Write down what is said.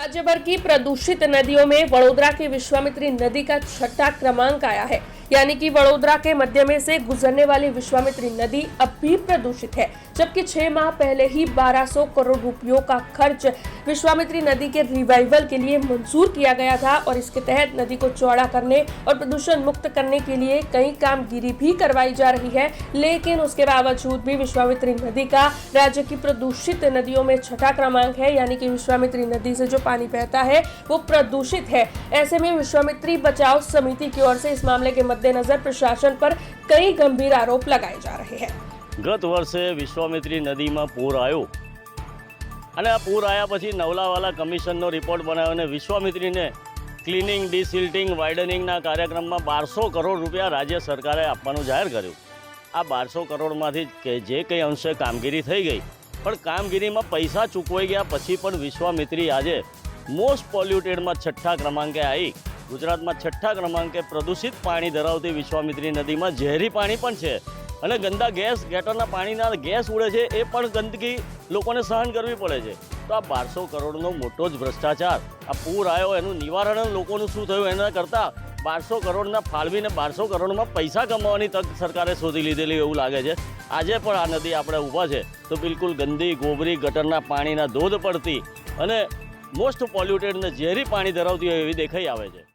राज्य भर की प्रदूषित नदियों में वडोदरा की विश्वामित्री नदी का 6ठा क्रमांक आया है। यानी कि वडोदरा के मध्य में से गुजरने वाली विश्वामित्री नदी अब भी प्रदूषित है, जबकि 6 माह पहले ही 1200 करोड़ रुपयों का खर्च विश्वामित्री नदी के रिवाइवल के लिए मंजूर किया गया था और इसके तहत नदी को चौड़ा करने और प्रदूषण मुक्त करने के लिए कई कामगिरी भी करवाई जा रही है। लेकिन उसके बावजूद भी विश्वामित्री नदी का राज्य की प्रदूषित नदियों में 6ठा क्रमांक है। यानी कि विश्वामित्री नदी से जो पानी बहता है वो प्रदूषित है। ऐसे में विश्वामित्री बचाव समिति की ओर से इस मामले के मद्देनजर प्रशासन पर कई गंभीर आरोप लगाए जा रहे हैं। गत वर्षे विश्वामित्री नदी में पूर आयो અને આ પૂર આવ્યા પછી નવલાવાલા કમિશનનો રિપોર્ટ બનાવ્યો અને વિશ્વામિત્રીને ક્લિનિંગ ડિસિલ્ટિંગ વાઇડનિંગના કાર્યક્રમમાં 1200 કરોડ રૂપિયા રાજ્ય સરકારે આપવાનું જાહેર કર્યું। આ 1200 કરોડમાંથી જે કંઈ અંશે કામગીરી થઈ ગઈ, પણ કામગીરીમાં પૈસા ચૂકવાઈ ગયા પછી પણ વિશ્વામિત્રી આજે મોસ્ટ પોલ્યુટેડમાં 6ઠા ક્રમાંકે આવી। ગુજરાતમાં 6ઠા ક્રમાંકે પ્રદૂષિત પાણી ધરાવતી વિશ્વામિત્રી નદીમાં ઝેરી પાણી પણ છે અને ગંદા ગેસ ગટરના પાણીના ગેસ ઉડે છે, એ પણ ગંદકી લોકોને સહન કરવી પડે છે। તો આ 1200 કરોડનો મોટો જ ભ્રષ્ટાચાર, આ પૂર આવ્યો એનું નિવારણ લોકોનું શું થયું એના કરતાં 1200 કરોડના ફાળવીને 1200 કરોડમાં પૈસા કમાવાની તક સરકારે શોધી લીધેલી એવું લાગે છે। આજે પણ આ નદી આપણે ઊભા છે તો બિલકુલ ગંદી ગોબરી ગટરના પાણીના ધોધ પડતી અને મોસ્ટ પોલ્યુટેડ ને ઝેરી પાણી ધરાવતી હોય એવી દેખાઈ આવે છે।